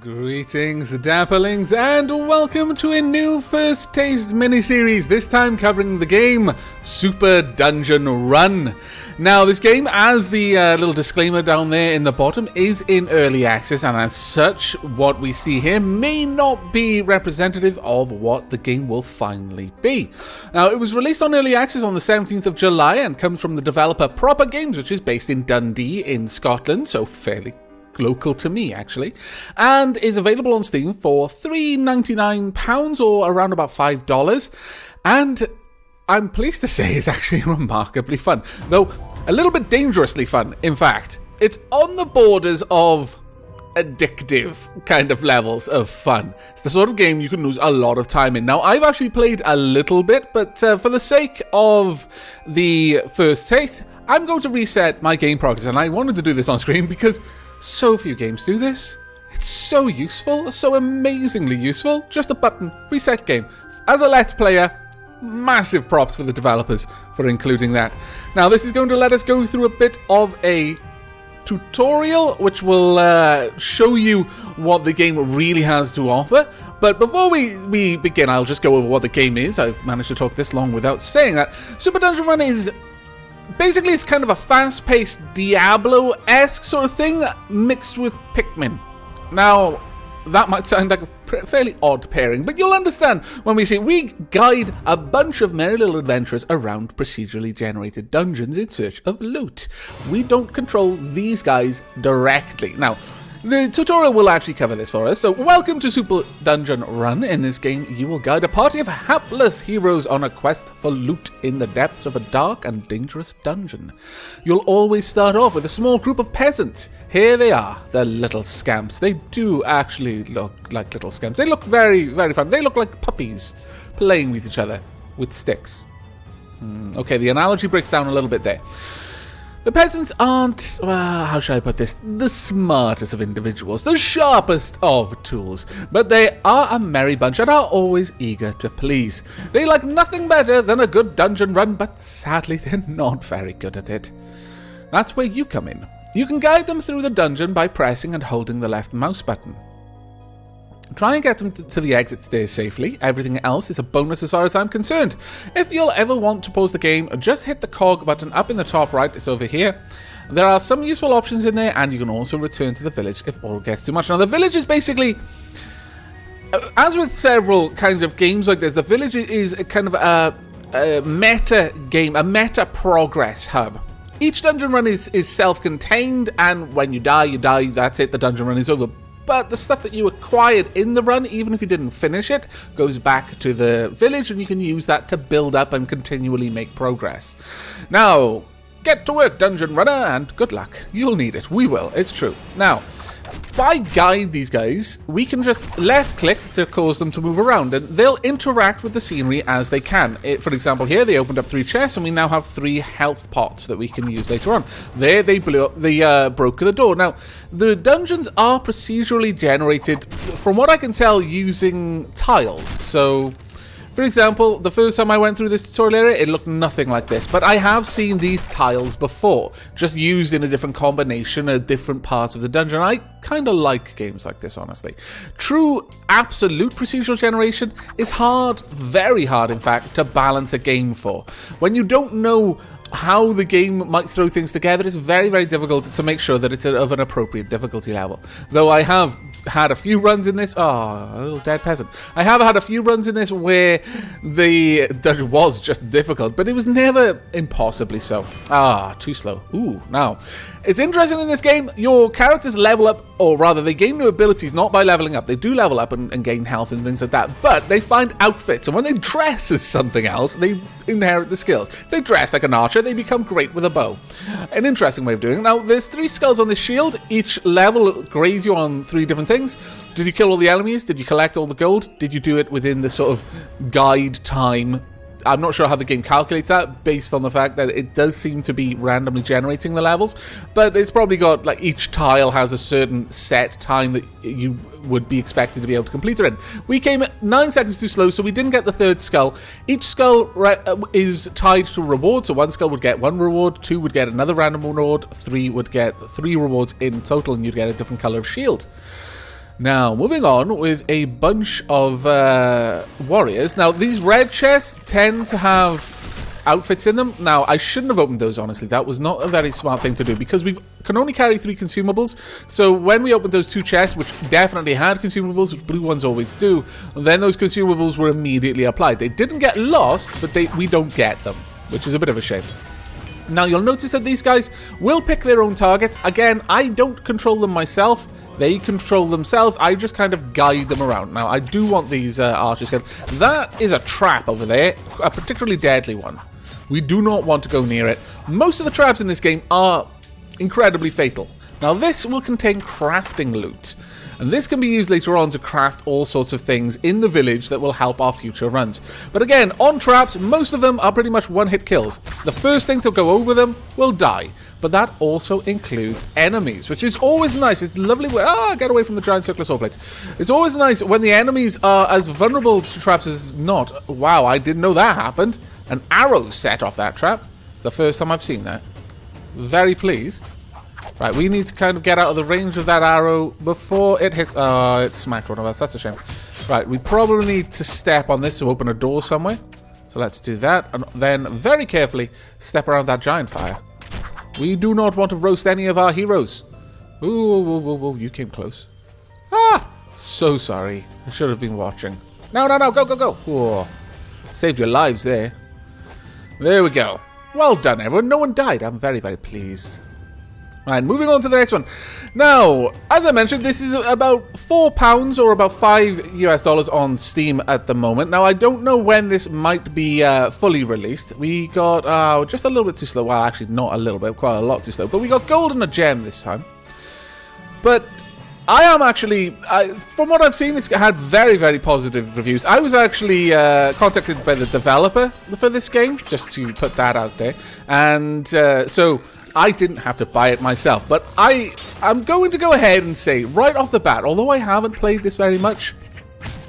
Greetings, Dapperlings, and welcome to a new First Taste miniseries, this time covering the game Super Dungeon Run. Now, this game, as the little disclaimer down there in the bottom, is in early access, and as such, what we see here may not be representative of what the game will finally be. Now, it was released on early access on the 17th of July and comes from the developer Proper Games, which is based in Dundee in Scotland, so fairly local to me, actually, and is available on Steam for £3.99 or around about $5, and I'm pleased to say it's actually remarkably fun, though a little bit dangerously fun, in fact. It's on the borders of addictive kind of levels of fun. It's the sort of game you can lose a lot of time in. Now, I've actually played a little bit, but for the sake of the first taste, I'm going to reset my game progress, and I wanted to do this on screen because so few games do this. It's so useful, so amazingly useful. Just a button, reset game. As a Let's Player, massive props for the developers for including that. Now, this is going to let us go through a bit of a tutorial, which will show you what the game really has to offer. But before we begin, I'll just go over what the game is. I've managed to talk this long without saying that. Super Dungeon Run is basically, it's kind of a fast-paced Diablo-esque sort of thing mixed with Pikmin. Now, that might sound like a fairly odd pairing, but you'll understand when we see we guide a bunch of merry little adventurers around procedurally generated dungeons in search of loot. We don't control these guys directly. Now, the tutorial will actually cover this for us, so welcome to Super Dungeon Run. In this game, you will guide a party of hapless heroes on a quest for loot in the depths of a dark and dangerous dungeon. You'll always start off with a small group of peasants. Here they are, the little scamps. They do actually look like little scamps. They look very, very fun. They look like puppies playing with each other with sticks. Okay, the analogy breaks down a little bit there. The peasants aren't, how should I put this, the smartest of individuals, the sharpest of tools, but they are a merry bunch and are always eager to please. They like nothing better than a good dungeon run, but sadly they're not very good at it. That's where you come in. You can guide them through the dungeon by pressing and holding the left mouse button. Try and get them to the exit stairs safely. Everything else is a bonus as far as I'm concerned. If you'll ever want to pause the game, just hit the cog button up in the top right. It's over here. There are some useful options in there, and you can also return to the village if all gets too much. Now, the village is basically, as with several kinds of games like this, the village is a kind of a meta game, a meta progress hub. Each dungeon run is self-contained, and when you die, that's it, the dungeon run is over. But the stuff that you acquired in the run, even if you didn't finish it, goes back to the village, and you can use that to build up and continually make progress. Now, get to work, dungeon runner, and good luck. You'll need it. We will. It's true. Now, by guide these guys, we can just left-click to cause them to move around, and they'll interact with the scenery as they can. For example, here, they opened up 3 chests, and we now have 3 health pots that we can use later on. There, they broke the door. Now, the dungeons are procedurally generated, from what I can tell, using tiles. So, for example, the first time I went through this tutorial area, it looked nothing like this, but I have seen these tiles before, just used in a different combination at different parts of the dungeon. I kind of like games like this, honestly. True, absolute procedural generation is hard, very hard, in fact, to balance a game for. When you don't know how the game might throw things together, it's very, very difficult to make sure that it's of an appropriate difficulty level. Though I have had a few runs in this, a little dead peasant. I have had a few runs in this where the dungeon was just difficult, but it was never impossibly so. Too slow. Now, it's interesting in this game, your characters level up, or rather, they gain new abilities not by leveling up. They do level up and gain health and things like that, but they find outfits, and when they dress as something else, they inherit the skills. If they dress like an archer, they become great with a bow. An interesting way of doing it. Now, there's 3 skulls on this shield. Each level grades you on 3 different things. Did you kill all the enemies? Did you collect all the gold? Did you do it within the sort of guide time? I'm not sure how the game calculates that based on the fact that it does seem to be randomly generating the levels, but it's probably got, like, each tile has a certain set time that you would be expected to be able to complete it in. We came 9 seconds too slow, so we didn't get the 3rd skull. Each skull is tied to a reward, so 1 skull would get 1 reward, 2 would get another random reward, 3 would get 3 rewards in total, and you'd get a different color of shield. Now, moving on with a bunch of warriors. Now, these red chests tend to have outfits in them. Now, I shouldn't have opened those, honestly. That was not a very smart thing to do because we can only carry 3 consumables. So when we opened those 2 chests, which definitely had consumables, which blue ones always do, then those consumables were immediately applied. They didn't get lost, but we don't get them, which is a bit of a shame. Now, you'll notice that these guys will pick their own targets. Again, I don't control them myself. They control themselves. I just kind of guide them around. Now, I do want these archers killed. That is a trap over there, a particularly deadly one. We do not want to go near it. Most of the traps in this game are incredibly fatal. Now, this will contain crafting loot. And this can be used later on to craft all sorts of things in the village that will help our future runs. But again, on traps, most of them are pretty much one-hit kills. The first thing to go over them will die. But that also includes enemies, which is always nice. It's lovely. Get away from the giant circular saw blades. It's always nice when the enemies are as vulnerable to traps as not. Wow, I didn't know that happened. An arrow set off that trap. It's the first time I've seen that. Very pleased. Right, we need to kind of get out of the range of that arrow before it hits. Oh, it smacked one of us. That's a shame. Right, we probably need to step on this to open a door somewhere. So let's do that. And then very carefully step around that giant fire. We do not want to roast any of our heroes. Ooh, you came close. Ah, so sorry. I should have been watching. No, go. Whoa. Saved your lives there. There we go. Well done, everyone. No one died. I'm very, very pleased. Right, moving on to the next one. Now, as I mentioned, this is about £4 or about $5 on Steam at the moment. Now, I don't know when this might be fully released. We got just a little bit too slow. Well, actually, not a little bit, quite a lot too slow. But we got gold and a gem this time. But I am actually, from what I've seen, it's had very, very positive reviews. I was actually contacted by the developer for this game, just to put that out there. And so I didn't have to buy it myself. But I'm going to go ahead and say, right off the bat, although I haven't played this very much,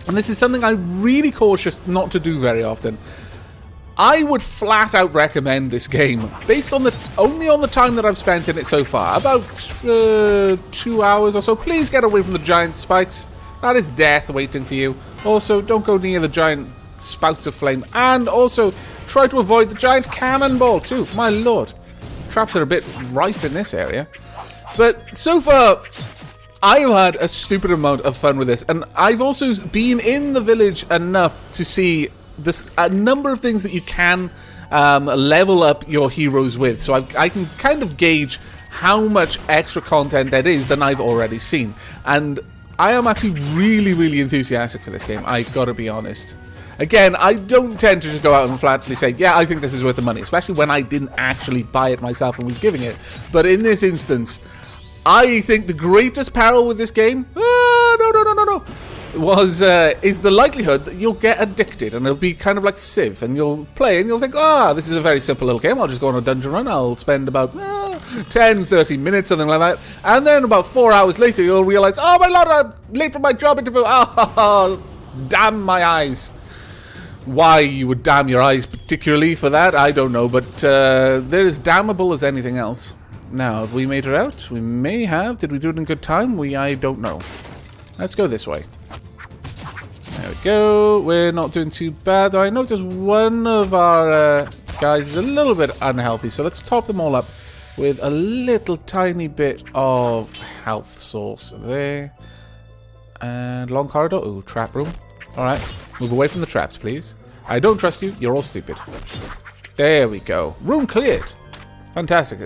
and this is something I'm really cautious not to do very often, I would flat out recommend this game based on only on the time that I've spent in it so far. About 2 hours or so. Please get away from the giant spikes. That is death waiting for you. Also, don't go near the giant spouts of flame. And also, try to avoid the giant cannonball too. My lord. Traps are a bit rife in this area. But so far, I've had a stupid amount of fun with this. And I've also been in the village enough to see a number of things that you can level up your heroes with. So I can kind of gauge how much extra content that is than I've already seen. And I am actually really, really enthusiastic for this game. I've got to be honest. Again, I don't tend to just go out and flatly say, yeah, I think this is worth the money, especially when I didn't actually buy it myself and was giving it. But in this instance, I think the greatest peril with this game, no, is the likelihood that you'll get addicted, and it'll be kind of like Civ, and you'll play and you'll think, this is a very simple little game. I'll just go on a dungeon run. I'll spend about 10, 30 minutes, something like that. And then about 4 hours later, you'll realize, oh my lord, I'm late for my job interview. Oh, damn my eyes. Why you would damn your eyes particularly for that, I don't know, but they're as damnable as anything else. Now, have we made it out? We may have. Did we do it in good time? I don't know. Let's go this way. There we go. We're not doing too bad, though. I notice one of our guys is a little bit unhealthy, so let's top them all up with a little tiny bit of health source there. And long corridor. Ooh, trap room. Alright, move away from the traps, please. I don't trust you. You're all stupid. There we go. Room cleared. Fantastic.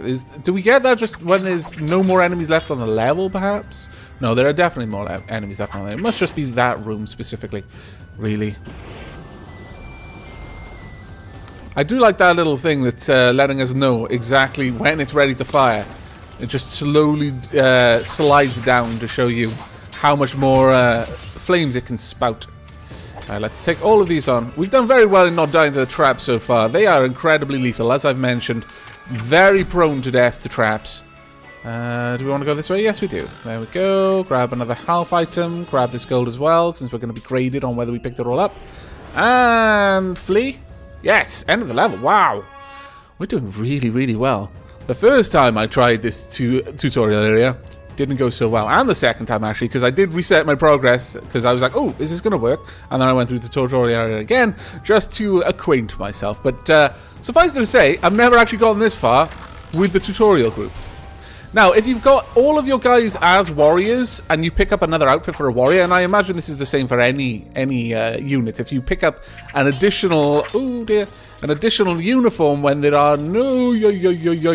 Do we get that just when there's no more enemies left on the level, perhaps? No, there are definitely more enemies left on there. It must just be that room specifically. Really. I do like that little thing that's letting us know exactly when it's ready to fire. It just slowly slides down to show you how much more flames it can spout. Let's take all of these on. We've done very well in not dying to the traps so far. They are incredibly lethal, as I've mentioned. Very prone to death to traps. Do we want to go this way? Yes, we do. There we go. Grab another health item. Grab this gold as well, since we're going to be graded on whether we picked it all up. And flee. Yes, end of the level. Wow. We're doing really, really well. The first time I tried this tutorial area, didn't go so well. And the second time, actually, because I did reset my progress, because I was like, oh, is this going to work? And then I went through the tutorial area again, just to acquaint myself. But suffice it to say, I've never actually gotten this far with the tutorial group. Now, if you've got all of your guys as warriors, and you pick up another outfit for a warrior, and I imagine this is the same for any unit, if you pick up an additional, oh dear, an additional uniform when there are no,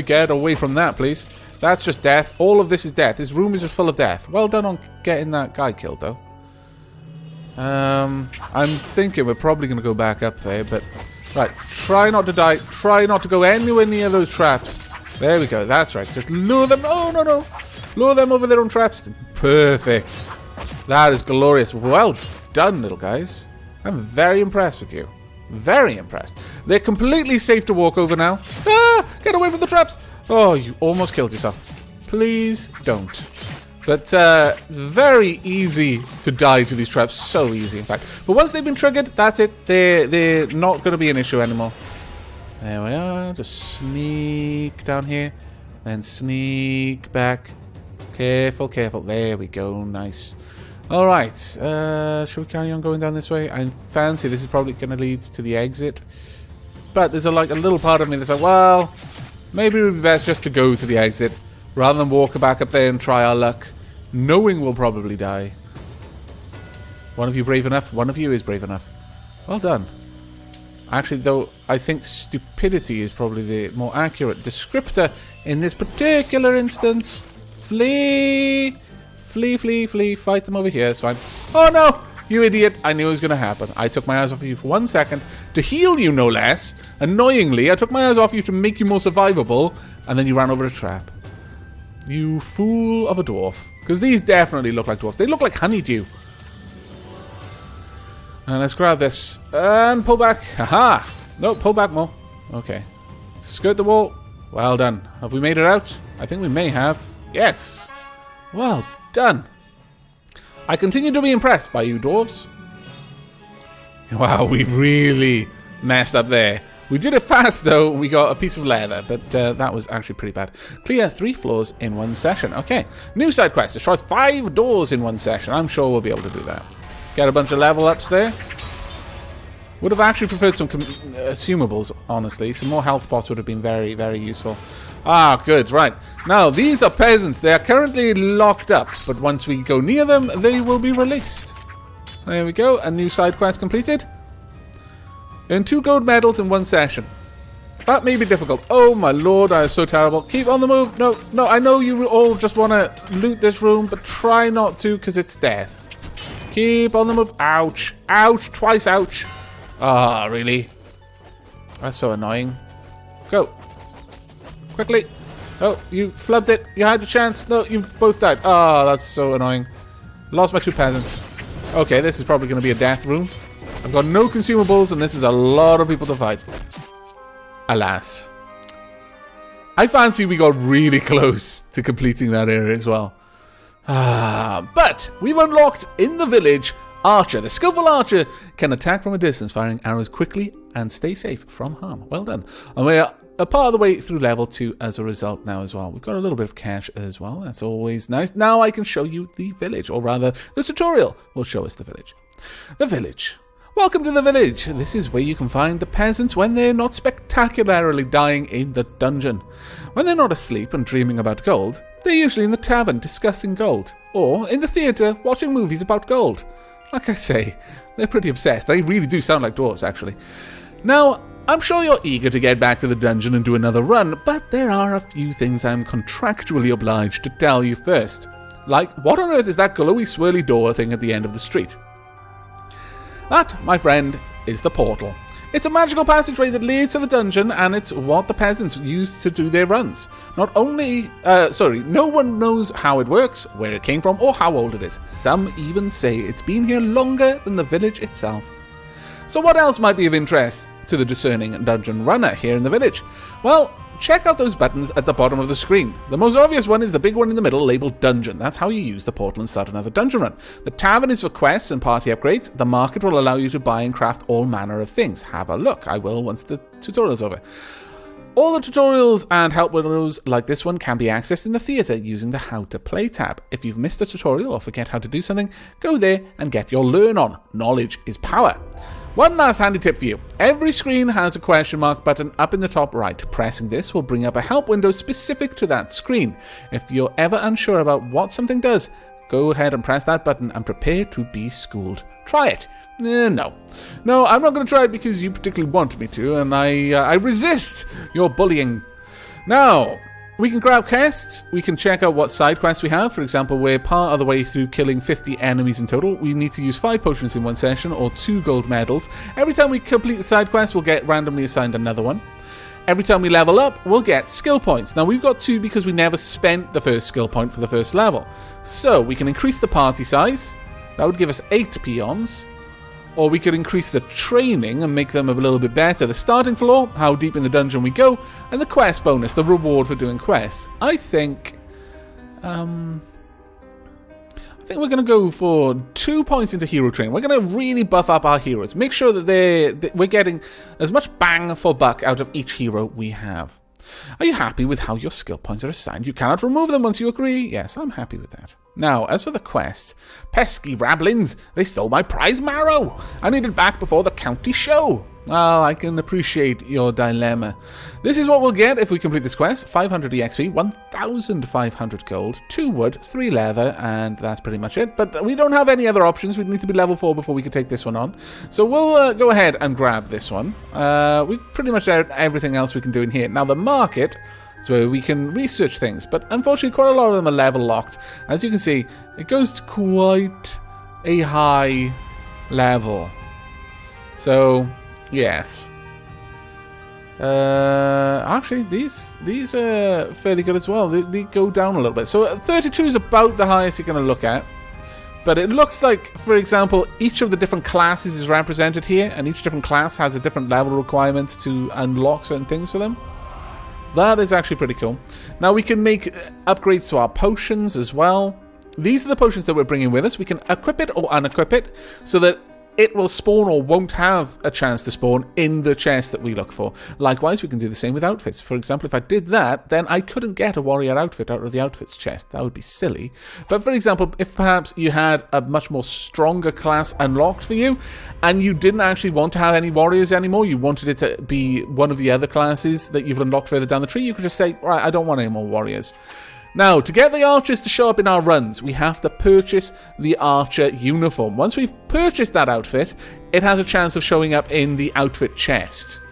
get away from that, please. That's just death. All of this is death. This room is just full of death. Well done on getting that guy killed, though. I'm thinking we're probably going to go back up there, but right, try not to die. Try not to go anywhere near those traps. There we go. That's right. Just lure them. Oh, no. Lure them over their own traps. Perfect. That is glorious. Well done, little guys. I'm very impressed with you. Very impressed. They're completely safe to walk over now. Ah! Get away from the traps. Oh, you almost killed yourself. Please don't. But it's very easy to die to these traps. So easy, in fact. But once they've been triggered, that's it. They're not going to be an issue anymore. There we are. Just sneak down here. Then sneak back. Careful, careful. There we go. Nice. Alright. Should we carry on going down this way? I fancy this is probably going to lead to the exit. But there's a little part of me that's like, well, maybe it would be best just to go to the exit rather than walk back up there and try our luck, knowing we'll probably die. One of you brave enough? One of you is brave enough. Well done. Actually, though, I think stupidity is probably the more accurate descriptor in this particular instance. Flee! Flee, flee, flee. Fight them over here. It's fine. Oh, no! You idiot. I knew it was going to happen. I took my eyes off of you for 1 second to heal you, no less. Annoyingly, I took my eyes off you to make you more survivable, and then you ran over a trap. You fool of a dwarf. Because these definitely look like dwarfs. They look like honeydew. And let's grab this. And pull back. Haha! No, pull back more. Okay. Skirt the wall. Well done. Have we made it out? I think we may have. Yes! Well done. I continue to be impressed by you, dwarves. Wow, we really messed up there. We did it fast, though. We got a piece of leather, but that was actually pretty bad. Clear 3 floors in 1 session. Okay. New side quest. Destroy 5 doors in 1 session. I'm sure we'll be able to do that. Get a bunch of level ups there. Would have actually preferred some consumables, honestly. Some more health pots would have been very, very useful. Ah, good, right. Now, these are peasants. They are currently locked up, but once we go near them, they will be released. There we go. A new side quest completed. Earn 2 gold medals in 1 session. That may be difficult. Oh, my lord, that is so terrible. Keep on the move. No, no, I know you all just want to loot this room, but try not to, because it's death. Keep on the move. Ouch. Ouch. Twice ouch. Ah, really? That's so annoying. Go. Quickly. Oh, you flubbed it. You had your chance. No, you've both died. Ah, that's so annoying. Lost my 2 peasants. Okay, this is probably going to be a death room. I've got no consumables, and this is a lot of people to fight. Alas. I fancy we got really close to completing that area as well. But we've unlocked in the village Archer. The skillful archer can attack from a distance, firing arrows quickly and stay safe from harm. Well done. And we are a part of the way through level 2 as a result now as well. We've got a little bit of cash as well. That's always nice. Now I can show you the village, or rather the tutorial will show us the village. The village. Welcome to the village. This is where you can find the peasants when they're not spectacularly dying in the dungeon. When they're not asleep and dreaming about gold, they're usually in the tavern discussing gold, or in the theatre watching movies about gold. Like I say, they're pretty obsessed. They really do sound like dwarves, actually. Now, I'm sure you're eager to get back to the dungeon and do another run, but there are a few things I'm contractually obliged to tell you first. Like, what on earth is that glowy swirly door thing at the end of the street? That, my friend, is the portal. It's a magical passageway that leads to the dungeon, and it's what the peasants use to do their runs. No one knows how it works, where it came from, or how old it is. Some even say it's been here longer than the village itself. So what else might be of interest to the discerning dungeon runner here in the village? Well, check out those buttons at the bottom of the screen. The most obvious one is the big one in the middle labeled Dungeon. That's how you use the portal and start another dungeon run. The tavern is for quests and party upgrades. The market will allow you to buy and craft all manner of things. Have a look. I will once the tutorial's over. All the tutorials and help videos like this one can be accessed in the theatre using the How to Play tab. If you've missed a tutorial or forget how to do something, go there and get your learn on. Knowledge is power. One last handy tip for you. Every screen has a question mark button up in the top right. Pressing this will bring up a help window specific to that screen. If you're ever unsure about what something does, go ahead and press that button and prepare to be schooled. Try it. No, I'm not going to try it because you particularly want me to, and I resist your bullying. Now, we can grab quests. We can check out what side quests we have. For example, we're part of the way through killing 50 enemies in total. We need to use 5 potions in one session or 2 gold medals. Every time we complete the side quest, we'll get randomly assigned another one. Every time we level up, we'll get skill points. Now, we've got 2 because we never spent the first skill point for the first level. So, we can increase the party size. That would give us 8 peons. Or we could increase the training and make them a little bit better. The starting floor, how deep in the dungeon we go, and the quest bonus, the reward for doing quests. I think we're going to go for 2 points into hero training. We're going to really buff up our heroes. Make sure that we're getting as much bang for buck out of each hero we have. Are you happy with how your skill points are assigned? You cannot remove them once you agree. Yes, I'm happy with that. Now, as for the quest, pesky rablins, they stole my prize marrow. I need it back before the county show. Oh, I can appreciate your dilemma. This is what we'll get if we complete this quest. 500 EXP, 1,500 gold, 2 wood, 3 leather, and that's pretty much it. But we don't have any other options. We need to be level 4 before we can take this one on. So we'll go ahead and grab this one. We've pretty much done everything else we can do in here. Now, the market is where we can research things. But unfortunately, quite a lot of them are level locked. As you can see, it goes to quite a high level. So, yes. Actually, these are fairly good as well. They go down a little bit. So 32 is about the highest you're going to look at. But it looks like, for example, each of the different classes is represented here, and each different class has a different level requirement to unlock certain things for them. That is actually pretty cool. Now we can make upgrades to our potions as well. These are the potions that we're bringing with us. We can equip it or unequip it so that it will spawn or won't have a chance to spawn in the chest that we look for. Likewise, we can do the same with outfits. For example, if I did that, then I couldn't get a warrior outfit out of the outfits chest. That would be silly. But for example, if perhaps you had a much more stronger class unlocked for you, and you didn't actually want to have any warriors anymore, you wanted it to be one of the other classes that you've unlocked further down the tree, you could just say, right, I don't want any more warriors. Now, to get the archers to show up in our runs, we have to purchase the archer uniform. Once we've purchased that outfit, it has a chance of showing up in the outfit chest.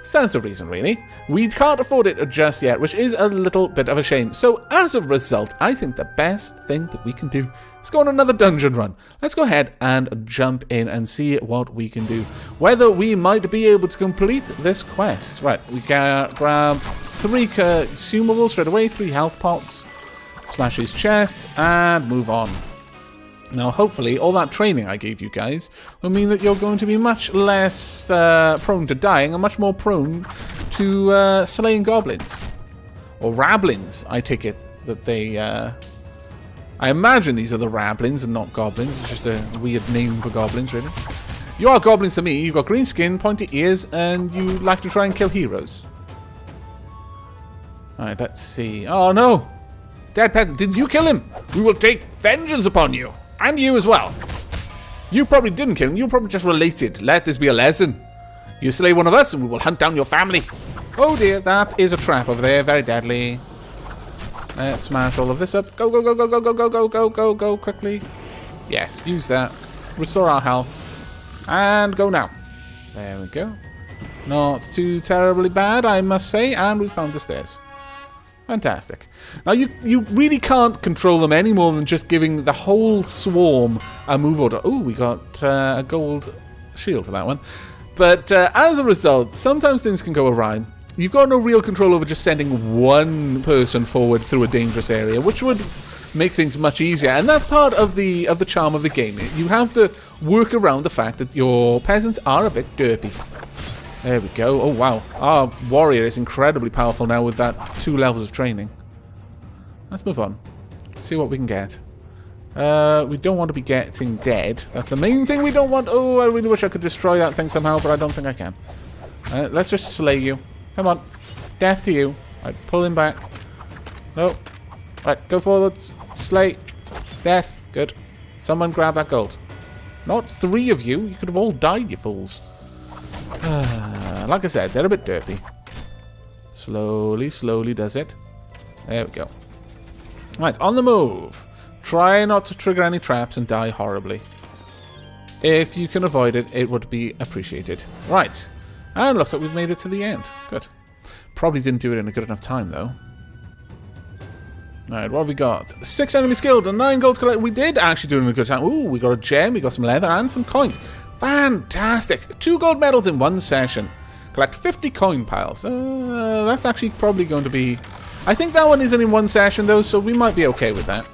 Stands to reason, really. We can't afford it just yet, which is a little bit of a shame. So, as a result, I think the best thing that we can do is go on another dungeon run. Let's go ahead and jump in and see what we can do. Whether we might be able to complete this quest. Right, we can grab 3 consumables straight away, 3 health pots, smash these chests, and move on. Now, hopefully, all that training I gave you guys will mean that you're going to be much less prone to dying and much more prone to slaying goblins. Or rablins, I take it that they... I imagine these are the rablins and not goblins. It's just a weird name for goblins, really. You are goblins to me. You've got green skin, pointy ears, and you like to try and kill heroes. Alright, let's see. Oh, no! Dead peasant, did you kill him? We will take vengeance upon you. And you as well. You probably didn't kill him. You probably just related. Let this be a lesson. You slay one of us and we will hunt down your family. Oh dear, that is a trap over there. Very deadly. Let's smash all of this up. Go, go, go, go, go, go, go, go, go, go, go, quickly. Yes, use that. Restore our health. And go now. There we go. Not too terribly bad, I must say. And we found the stairs. Fantastic. Now, you really can't control them any more than just giving the whole swarm a move order. Oh, we got a gold shield for that one. But as a result, sometimes things can go awry. You've got no real control over just sending one person forward through a dangerous area, which would make things much easier. And that's part of the charm of the game. You have to work around the fact that your peasants are a bit derpy. There we go. Oh, wow. Our warrior is incredibly powerful now with that 2 levels of training. Let's move on. See what we can get. We don't want to be getting dead. That's the main thing we don't want. Oh, I really wish I could destroy that thing somehow, but I don't think I can. Let's just slay you. Come on. Death to you. Right, pull him back. No. Right, go forwards. Slay. Death. Good. Someone grab that gold. Not 3 of you. You could have all died, you fools. Like I said, they're a bit derpy. Slowly, slowly does it. There we go. Right, on the move. Try not to trigger any traps and die horribly. If you can avoid it, it would be appreciated. Right. And looks like we've made it to the end. Good. Probably didn't do it in a good enough time, though. Alright, what have we got? 6 enemies killed and 9 gold collected. We did actually do it in a good time. Ooh, we got a gem, we got some leather and some coins. Fantastic. 2 gold medals in 1 session. Collect 50 coin piles. That's actually probably going to be... I think that one isn't in 1 session, though, so we might be okay with that.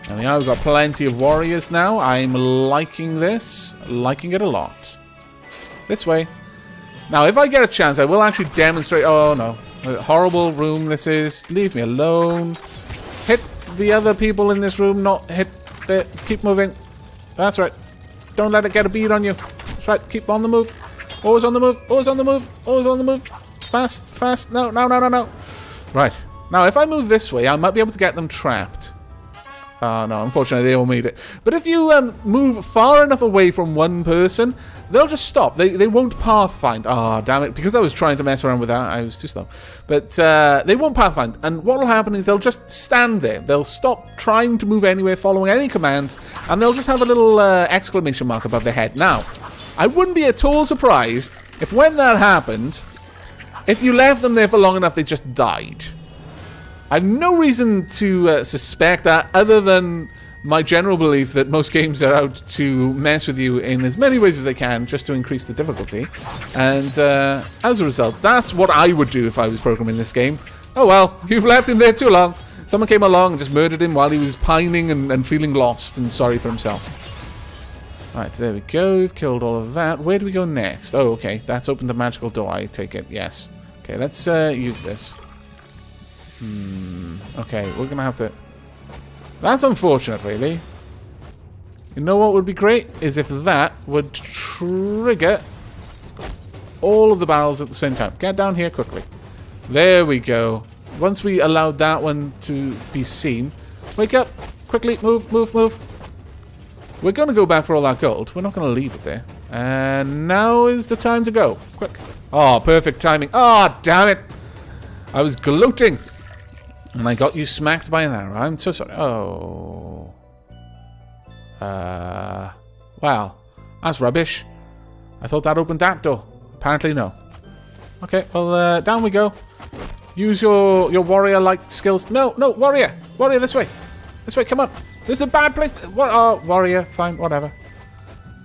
There we are, we've got plenty of warriors now. I'm liking this. Liking it a lot. This way. Now, if I get a chance, I will actually demonstrate... Oh, no. A horrible room this is. Leave me alone. Hit the other people in this room, not hit the... Keep moving. That's right. Don't let it get a bead on you. That's right. Keep on the move. Always on the move. Always on the move. Always on the move. Fast. Fast. No, no, no, no, no. Right. Now, if I move this way, I might be able to get them trapped. Oh, no, unfortunately, they all made it. But if you move far enough away from one person, they'll just stop. They won't pathfind. Oh, damn it. Because I was trying to mess around with that, I was too slow. But they won't pathfind. And what will happen is they'll just stand there. They'll stop trying to move anywhere, following any commands, and they'll just have a little exclamation mark above their head. Now, I wouldn't be at all surprised if when that happened, if you left them there for long enough, they just died. I have no reason to suspect that other than my general belief that most games are out to mess with you in as many ways as they can just to increase the difficulty. And as a result, that's what I would do if I was programming this game. Oh well, you've left him there too long. Someone came along and just murdered him while he was pining and feeling lost and sorry for himself. Right, there we go. We've killed all of that. Where do we go next? Oh, okay. That's opened the magical door, I take it. Yes. Okay, let's use this. Okay, we're gonna have to... That's unfortunate, really. You know what would be great? Is if that would trigger all of the barrels at the same time. Get down here quickly. There we go. Once we allowed that one to be seen... Wake up! Quickly, move, move, move. We're gonna go back for all that gold. We're not gonna leave it there. And now is the time to go. Quick. Oh, perfect timing. Oh, damn it! I was gloating. And I got you smacked by an arrow. I'm so sorry. Oh. Well, that's rubbish. I thought that opened that door. Apparently no. Okay, well, down we go. Use your warrior-like skills. No, no, warrior. Warrior, this way. This way, come on. This is a bad place. What? Oh, warrior. Fine, whatever.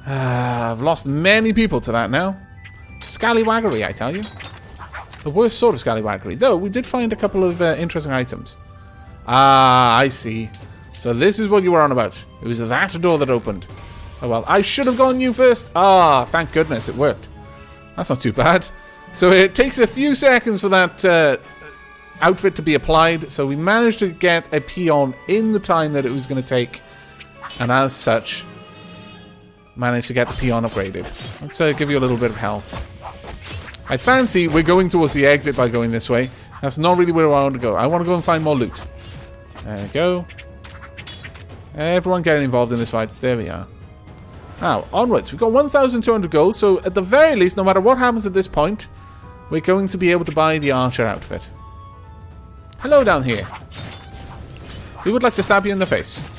I've lost many people to that now. Scallywaggery, I tell you. The worst sort of scallywaggery. Though, we did find a couple of interesting items. Ah, I see. So this is what you were on about. It was that door that opened. Oh well, I should have gone you first. Ah, thank goodness it worked. That's not too bad. So it takes a few seconds for that outfit to be applied. So we managed to get a peon in the time that it was going to take. And as such, managed to get the peon upgraded. Let's give you a little bit of health. I fancy we're going towards the exit by going this way. That's not really where I want to go. I want to go and find more loot. There we go. Everyone getting involved in this fight. There we are. Now, onwards. We've got 1,200 gold, so at the very least, no matter what happens at this point, we're going to be able to buy the archer outfit. Hello down here. We would like to stab you in the face.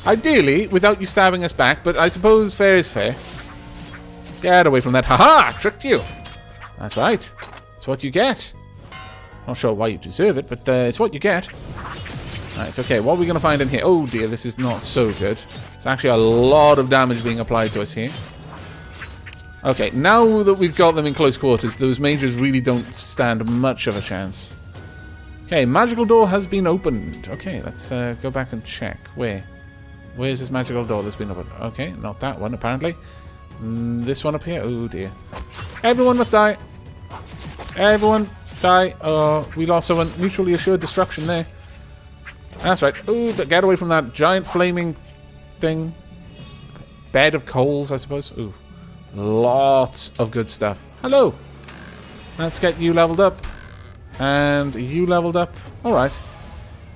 Ideally, without you stabbing us back, but I suppose fair is fair. Get away from that. Haha! Tricked you! That's right. It's what you get. Not sure why you deserve it, but it's what you get. Right, okay, what are we going to find in here? Oh dear, this is not so good. It's actually a lot of damage being applied to us here. Okay, now that we've got them in close quarters, those mages really don't stand much of a chance. Okay, magical door has been opened. Okay, let's go back and check. Where's this magical door that's been opened? Okay, not that one, apparently. This one up here? Oh dear. Everyone must die. Everyone die. Oh, we lost someone. Mutually assured destruction there. That's right. Ooh, get away from that giant flaming thing. Bed of coals, I suppose. Ooh. Lots of good stuff. Hello. Let's get you leveled up. And you leveled up. Alright.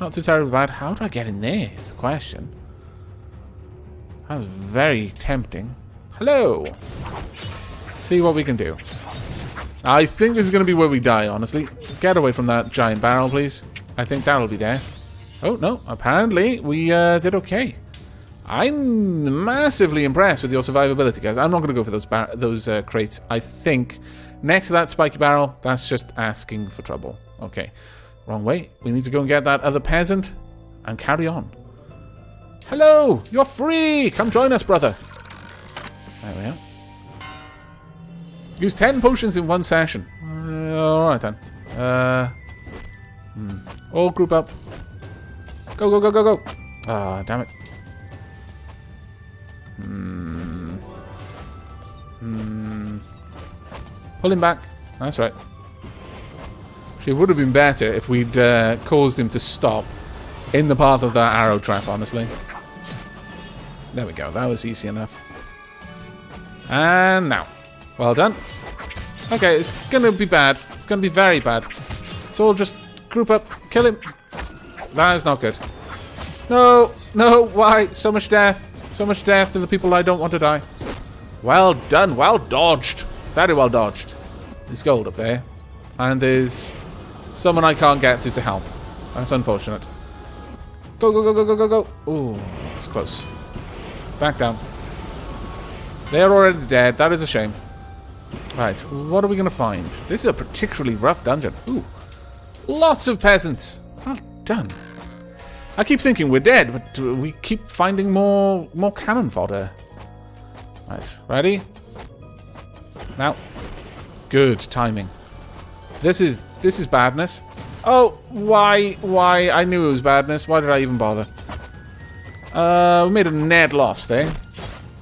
Not too terribly bad. How do I get in there is the question. That's very tempting. Hello. See what we can do. I think this is going to be where we die, honestly. Get away from that giant barrel, please. I think that'll be there. Oh, no. Apparently, we did okay. I'm massively impressed with your survivability, guys. I'm not going to go for those crates. I think next to that spiky barrel, that's just asking for trouble. Okay. Wrong way. We need to go and get that other peasant and carry on. Hello! You're free! Come join us, brother. There we are. Use 10 potions in one session. Alright then. All group up. Go, go, go, go, go. Ah, damn it. Pull him back. That's right. It would have been better if we'd caused him to stop in the path of that arrow trap, honestly. There we go. That was easy enough. And now. Well done. Okay, it's going to be bad. It's going to be very bad. So we'll just group up. Kill him. That is not good. No. No. Why? So much death. So much death to the people I don't want to die. Well done. Well dodged. Very well dodged. There's gold up there. And there's someone I can't get to help. That's unfortunate. Go, go, go, go, go, go, go. Ooh, it's close. Back down. They're already dead. That is a shame. Right, what are we going to find? This is a particularly rough dungeon. Ooh, lots of peasants. Well done. I keep thinking we're dead, but we keep finding more cannon fodder. Right, ready? Now. Good timing. This is badness. Oh, why? I knew it was badness. Why did I even bother? We made a net loss there.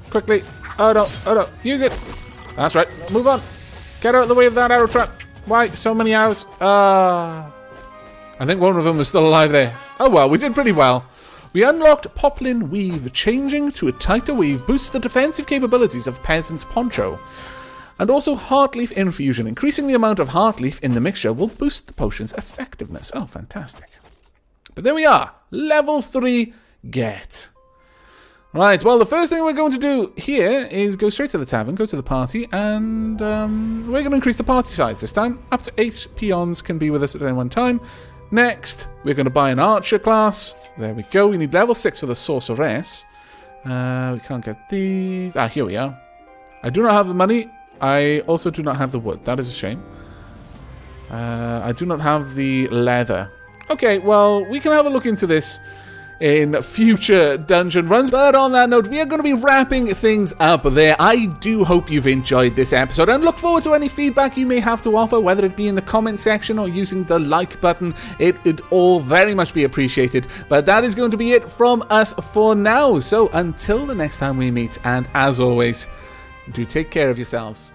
Quickly. Oh no. Use it. That's right. Move on. Get out of the way of that arrow trap. Why? So many arrows. I think one of them was still alive there. Oh well, we did pretty well. We unlocked Poplin Weave. Changing to a tighter weave boosts the defensive capabilities of Peasant's Poncho. And also Heartleaf Infusion. Increasing the amount of Heartleaf in the mixture will boost the potion's effectiveness. Oh, fantastic. But there we are. Level 3 get. Right, well, the first thing we're going to do here is go straight to the tavern, go to the party, and we're going to increase the party size this time. Up to 8 peons can be with us at any one time. Next, we're going to buy an archer class. There we go. We need level 6 for the sorceress. We can't get these. Ah, here we are. I do not have the money. I also do not have the wood. That is a shame. I do not have the leather. Okay, well, we can have a look into this in future dungeon runs. But on that note, we are going to be wrapping things up there. I do hope you've enjoyed this episode and look forward to any feedback you may have to offer, whether it be in the comment section or using the like button. It would all very much be appreciated. But that is going to be it from us for now. So until the next time we meet, and as always, do take care of yourselves.